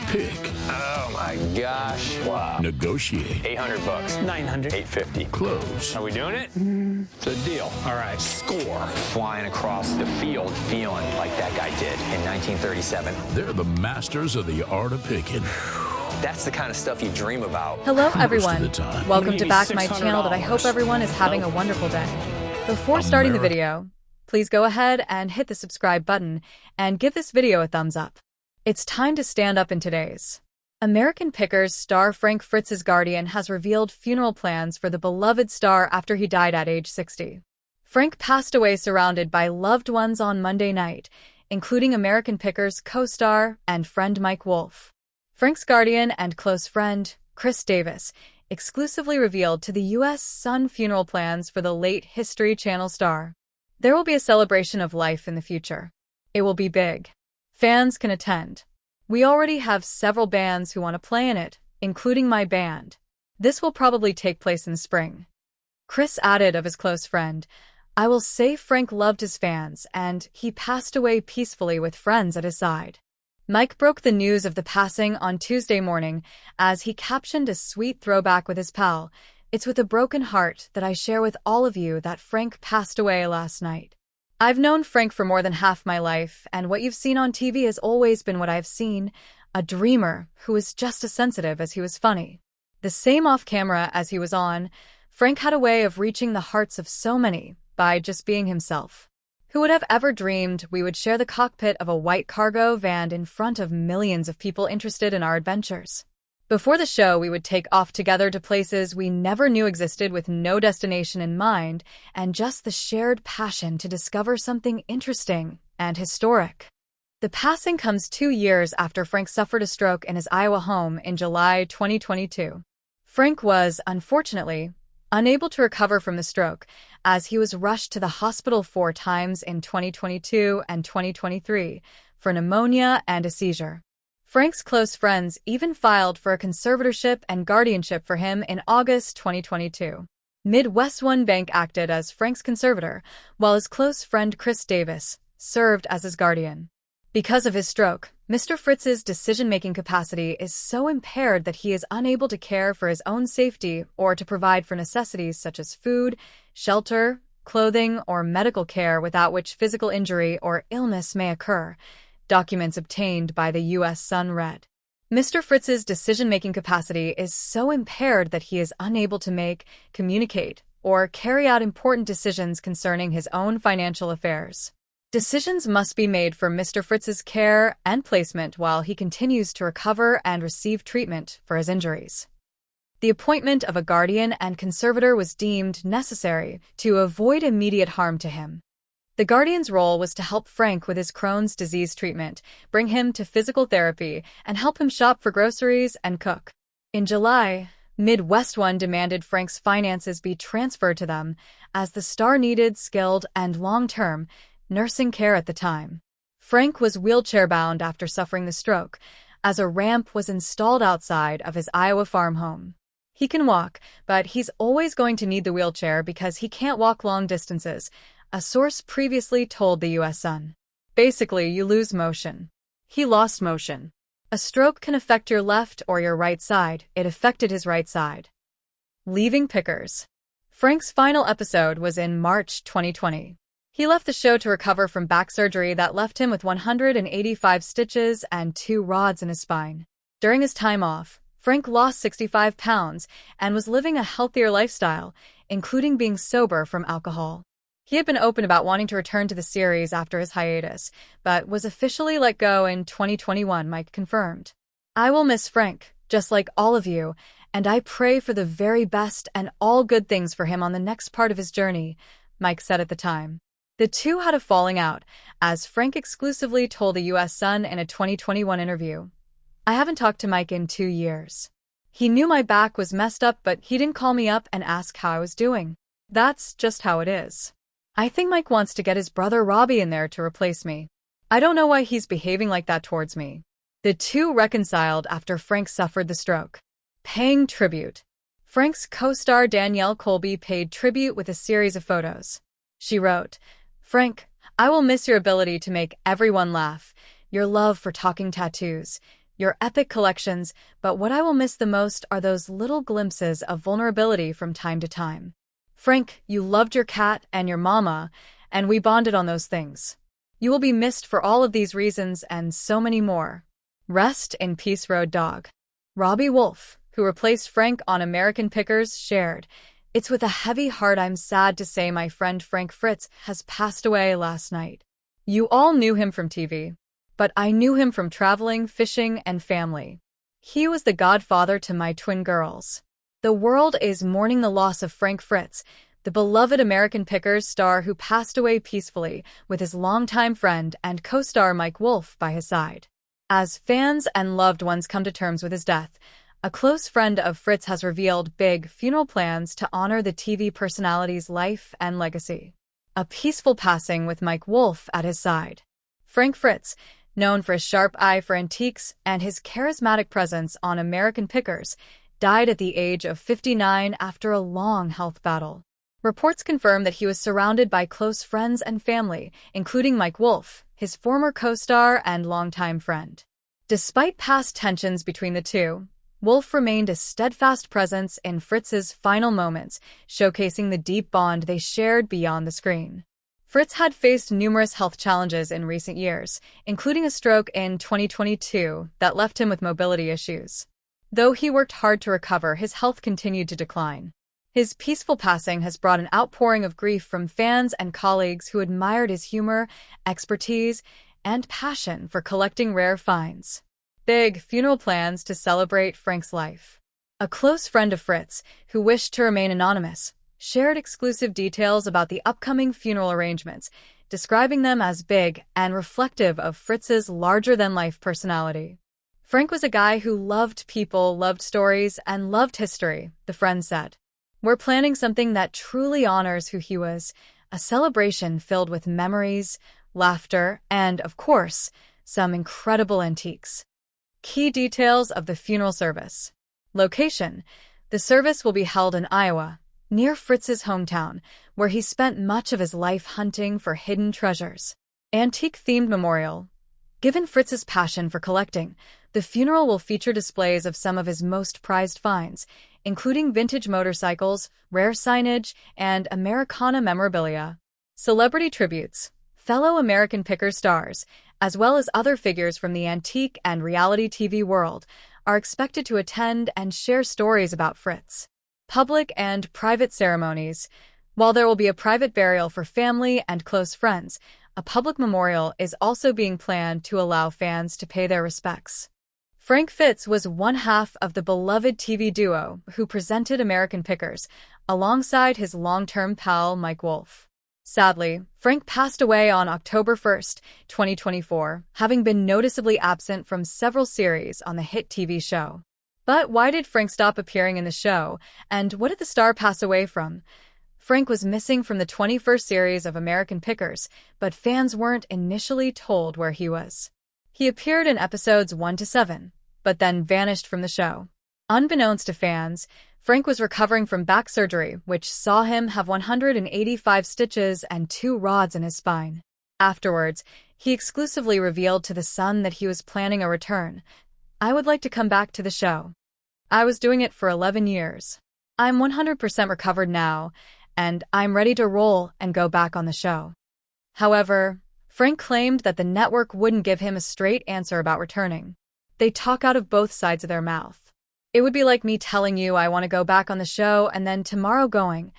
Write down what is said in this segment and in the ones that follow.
pick, Oh my gosh. Wow. negotiate, 800 bucks. 900. 850. close. Are we doing it? It's a deal. All right. Score. Flying across the field feeling like that guy did in 1937. They're the masters of the art of picking. That's the kind of stuff you dream about. Hello Most of everyone, the time. welcome to back to my channel that I hope everyone is having a wonderful day. Before starting the video, please go ahead and hit the subscribe button and give this video a thumbs up. It's time to stand up in today's. American Pickers star Frank Fritz's guardian has revealed funeral plans for the beloved star after he died at age 60. Frank passed away surrounded by loved ones on Monday night, including American Pickers co-star and friend Mike Wolfe. Frank's guardian and close friend, Chris Davis, exclusively revealed to the U.S. Sun funeral plans for the late History Channel star. There will be a celebration of life in the future. It will be big. Fans can attend. We already have several bands who want to play in it, including my band. This will probably take place in spring. Chris added of his close friend, "I will say Frank loved his fans, and he passed away peacefully with friends at his side." Mike broke the news of the passing on Tuesday morning as he captioned a sweet throwback with his pal. "It's with a broken heart that I share with all of you that Frank passed away last night. I've known Frank for more than half my life, and what you've seen on TV has always been what I've seen, a dreamer who was just as sensitive as he was funny." The same off-camera as he was on, Frank had a way of reaching the hearts of so many by just being himself. Who would have ever dreamed we would share the cockpit of a white cargo van in front of millions of people interested in our adventures? Before the show, we would take off together to places we never knew existed with no destination in mind and just the shared passion to discover something interesting and historic. The passing comes 2 years after Frank suffered a stroke in his Iowa home in July 2022. Frank was, unfortunately, unable to recover from the stroke, as he was rushed to the hospital 4 times in 2022 and 2023 for pneumonia and a seizure. Frank's close friends even filed for a conservatorship and guardianship for him in August 2022. Midwest One Bank acted as Frank's conservator, while his close friend Chris Davis served as his guardian. Because of his stroke, Mr. Fritz's decision-making capacity is so impaired that he is unable to care for his own safety or to provide for necessities such as food, shelter, clothing, or medical care without which physical injury or illness may occur, documents obtained by the U.S. Sun read. Mr. Fritz's decision-making capacity is so impaired that he is unable to make, communicate, or carry out important decisions concerning his own financial affairs. Decisions must be made for Mr. Fritz's care and placement while he continues to recover and receive treatment for his injuries. The appointment of a guardian and conservator was deemed necessary to avoid immediate harm to him. The guardian's role was to help Frank with his Crohn's disease treatment, bring him to physical therapy, and help him shop for groceries and cook. In July, Midwest One demanded Frank's finances be transferred to them, as the star needed skilled and long-term nursing care at the time. Frank was wheelchair-bound after suffering the stroke, as a ramp was installed outside of his Iowa farm home. He can walk, but he's always going to need the wheelchair because he can't walk long distances, a source previously told the U.S. Sun. Basically, you lose motion. He lost motion. A stroke can affect your left or your right side. It affected his right side. Leaving Pickers. Frank's final episode was in March 2020. He left the show to recover from back surgery that left him with 185 stitches and 2 rods in his spine. During his time off, Frank lost 65 pounds and was living a healthier lifestyle, including being sober from alcohol. He had been open about wanting to return to the series after his hiatus, but was officially let go in 2021, Mike confirmed. "I will miss Frank, just like all of you, and I pray for the very best and all good things for him on the next part of his journey," Mike said at the time. The two had a falling out, as Frank exclusively told the U.S. Sun in a 2021 interview. "I haven't talked to Mike in 2 years. He knew my back was messed up, but he didn't call me up and ask how I was doing. That's just how it is. I think Mike wants to get his brother Robbie in there to replace me. I don't know why he's behaving like that towards me." The two reconciled after Frank suffered the stroke. Paying tribute. Frank's co-star Danielle Colby paid tribute with a series of photos. She wrote, "Frank, I will miss your ability to make everyone laugh, your love for talking tattoos, your epic collections, but what I will miss the most are those little glimpses of vulnerability from time to time. Frank, you loved your cat and your mama, and we bonded on those things. You will be missed for all of these reasons and so many more. Rest in peace, Road Dog. Robbie Wolfe, who replaced Frank on American Pickers, shared, "It's with a heavy heart I'm sad to say my friend Frank Fritz has passed away last night. You all knew him from TV, but I knew him from traveling, fishing, and family. He was the godfather to my twin girls." The world is mourning the loss of Frank Fritz, the beloved American Pickers star who passed away peacefully with his longtime friend and co-star Mike Wolfe by his side. As fans and loved ones come to terms with his death, a close friend of Fritz has revealed big funeral plans to honor the TV personality's life and legacy. A peaceful passing with Mike Wolfe at his side. Frank Fritz, known for his sharp eye for antiques and his charismatic presence on American Pickers, died at the age of 59 after a long health battle. Reports confirm that he was surrounded by close friends and family, including Mike Wolfe, his former co-star and longtime friend. Despite past tensions between the two, Wolfe remained a steadfast presence in Fritz's final moments, showcasing the deep bond they shared beyond the screen. Fritz had faced numerous health challenges in recent years, including a stroke in 2022 that left him with mobility issues. Though he worked hard to recover, his health continued to decline. His peaceful passing has brought an outpouring of grief from fans and colleagues who admired his humor, expertise, and passion for collecting rare finds. Big funeral plans to celebrate Frank's life. A close friend of Fritz, who wished to remain anonymous, shared exclusive details about the upcoming funeral arrangements, describing them as big and reflective of Fritz's larger-than-life personality. Frank was a guy who loved people, loved stories, and loved history, the friend said. "We're planning something that truly honors who he was, a celebration filled with memories, laughter, and, of course, some incredible antiques." Key details of the funeral service. Location: the service will be held in Iowa, near Fritz's hometown, where he spent much of his life hunting for hidden treasures. Antique-themed memorial. Given Fritz's passion for collecting, the funeral will feature displays of some of his most prized finds, including vintage motorcycles, rare signage, and Americana memorabilia. Celebrity tributes. Fellow American Picker stars, as well as other figures from the antique and reality TV world, are expected to attend and share stories about Fritz. Public and private ceremonies. While there will be a private burial for family and close friends, a public memorial is also being planned to allow fans to pay their respects. Frank Fritz was one half of the beloved TV duo who presented American Pickers, alongside his long-term pal Mike Wolfe. Sadly, Frank passed away on October 1, 2024, having been noticeably absent from several series on the hit TV show. But why did Frank stop appearing in the show, and what did the star pass away from? Frank was missing from the 21st series of American Pickers, but fans weren't initially told where he was. He appeared in episodes 1 to 7, but then vanished from the show. Unbeknownst to fans, Frank was recovering from back surgery, which saw him have 185 stitches and 2 rods in his spine. Afterwards, he exclusively revealed to The Sun that he was planning a return. "I would like to come back to the show. I was doing it for 11 years. I'm 100% recovered now, and I'm ready to roll and go back on the show." However, Frank claimed that the network wouldn't give him a straight answer about returning. They talk out of both sides of their mouth. "It would be like me telling you I want to go back on the show and then tomorrow going,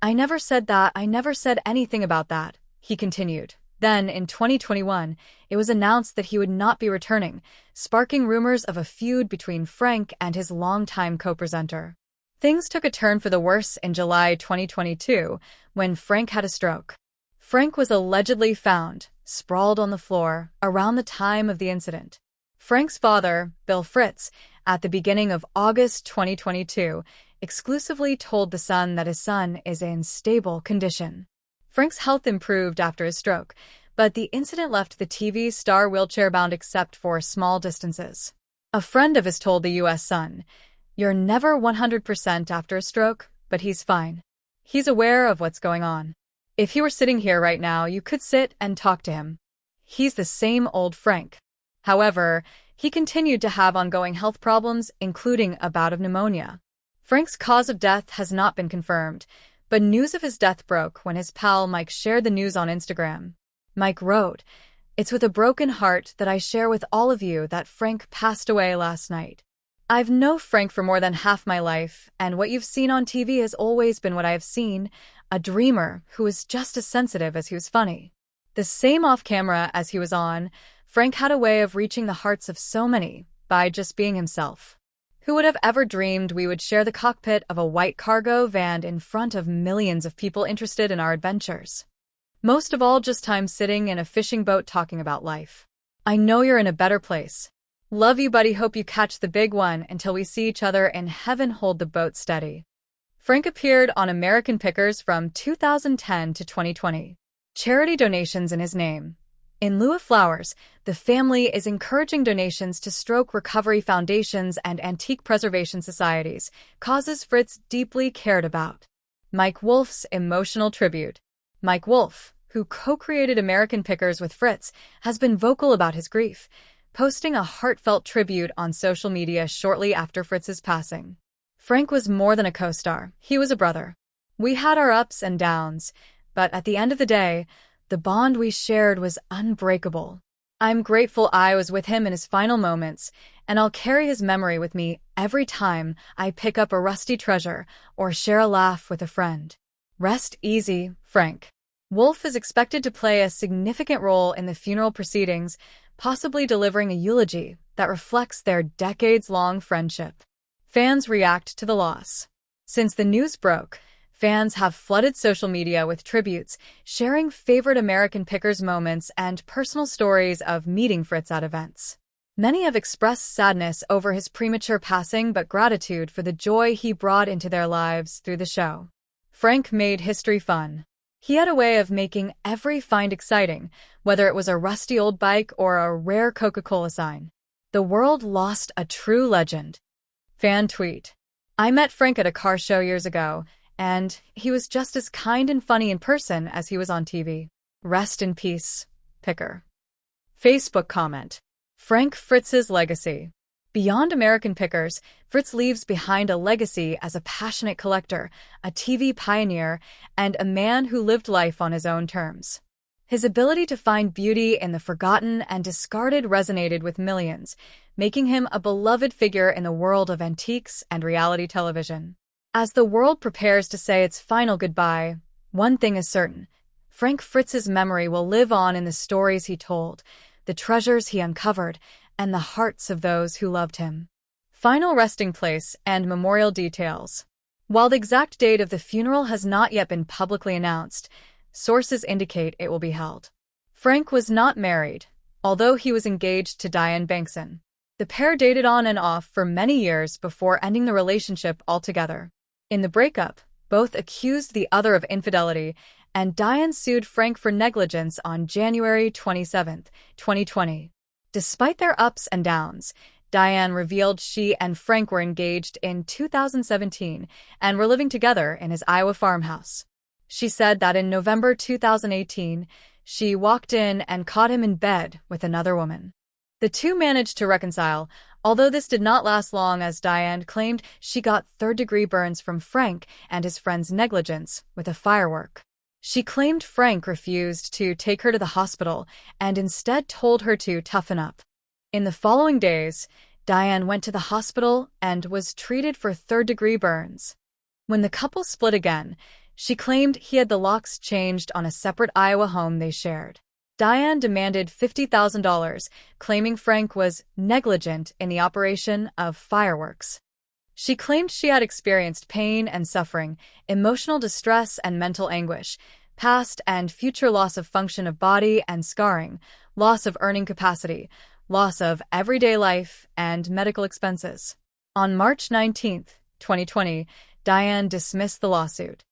'I never said that, I never said anything about that,'" he continued. Then, in 2021, it was announced that he would not be returning, sparking rumors of a feud between Frank and his longtime co-presenter. Things took a turn for the worse in July 2022, when Frank had a stroke. Frank was allegedly found, sprawled on the floor, around the time of the incident. Frank's father, Bill Fritz, at the beginning of August 2022, exclusively told The Sun that his son is in stable condition. Frank's health improved after his stroke, but the incident left the TV star wheelchair-bound except for small distances. A friend of his told the U.S. Sun, "You're never 100% after a stroke, but he's fine. He's aware of what's going on. If he were sitting here right now, you could sit and talk to him. He's the same old Frank." However, he continued to have ongoing health problems, including a bout of pneumonia. Frank's cause of death has not been confirmed, but news of his death broke when his pal Mike shared the news on Instagram. Mike wrote, "It's with a broken heart that I share with all of you that Frank passed away last night. I've known Frank for more than half my life, and what you've seen on TV has always been what I have seen, a dreamer who was just as sensitive as he was funny." The same off-camera as he was on, Frank had a way of reaching the hearts of so many by just being himself. Who would have ever dreamed we would share the cockpit of a white cargo van in front of millions of people interested in our adventures? Most of all, just time sitting in a fishing boat talking about life. I know you're in a better place. Love you, buddy. Hope you catch the big one. Until we see each other in heaven, hold the boat steady. Frank appeared on American Pickers from 2010 to 2020. Charity donations in his name. In lieu of flowers, the family is encouraging donations to stroke recovery foundations and antique preservation societies, causes Fritz deeply cared about. Mike Wolfe's emotional tribute. Mike Wolfe, who co-created American Pickers with Fritz, has been vocal about his grief, posting a heartfelt tribute on social media shortly after Fritz's passing. Frank was more than a co-star, he was a brother. We had our ups and downs, but at the end of the day, the bond we shared was unbreakable. I'm grateful I was with him in his final moments, and I'll carry his memory with me every time I pick up a rusty treasure or share a laugh with a friend. Rest easy, Frank. Wolfe is expected to play a significant role in the funeral proceedings, possibly delivering a eulogy that reflects their decades-long friendship. Fans react to the loss. Since the news broke, fans have flooded social media with tributes, sharing favorite American Pickers moments and personal stories of meeting Fritz at events. Many have expressed sadness over his premature passing but gratitude for the joy he brought into their lives through the show. Frank made history fun. He had a way of making every find exciting, whether it was a rusty old bike or a rare Coca-Cola sign. The world lost a true legend. Fan tweet. I met Frank at a car show years ago, and he was just as kind and funny in person as he was on TV. Rest in peace, Picker. Facebook comment. Frank Fritz's legacy. Beyond American Pickers, Fritz leaves behind a legacy as a passionate collector, a TV pioneer, and a man who lived life on his own terms. His ability to find beauty in the forgotten and discarded resonated with millions, making him a beloved figure in the world of antiques and reality television. As the world prepares to say its final goodbye, one thing is certain: Frank Fritz's memory will live on in the stories he told, the treasures he uncovered, and the hearts of those who loved him. Final resting place and memorial details. While the exact date of the funeral has not yet been publicly announced, sources indicate it will be held. Frank was not married, although he was engaged to Diane Bankson. The pair dated on and off for many years before ending the relationship altogether. In the breakup, both accused the other of infidelity, and Diane sued Frank for negligence on January 27, 2020. Despite their ups and downs, Diane revealed she and Frank were engaged in 2017 and were living together in his Iowa farmhouse. She said that in November 2018, she walked in and caught him in bed with another woman. The two managed to reconcile, although this did not last long, as Diane claimed she got third-degree burns from Frank and his friend's negligence with a firework. She claimed Frank refused to take her to the hospital and instead told her to toughen up. In the following days, Diane went to the hospital and was treated for third-degree burns. When the couple split again, she claimed he had the locks changed on a separate Iowa home they shared. Diane demanded $50,000, claiming Frank was negligent in the operation of fireworks. She claimed she had experienced pain and suffering, emotional distress and mental anguish, past and future loss of function of body and scarring, loss of earning capacity, loss of everyday life, and medical expenses. On March 19, 2020, Diane dismissed the lawsuit.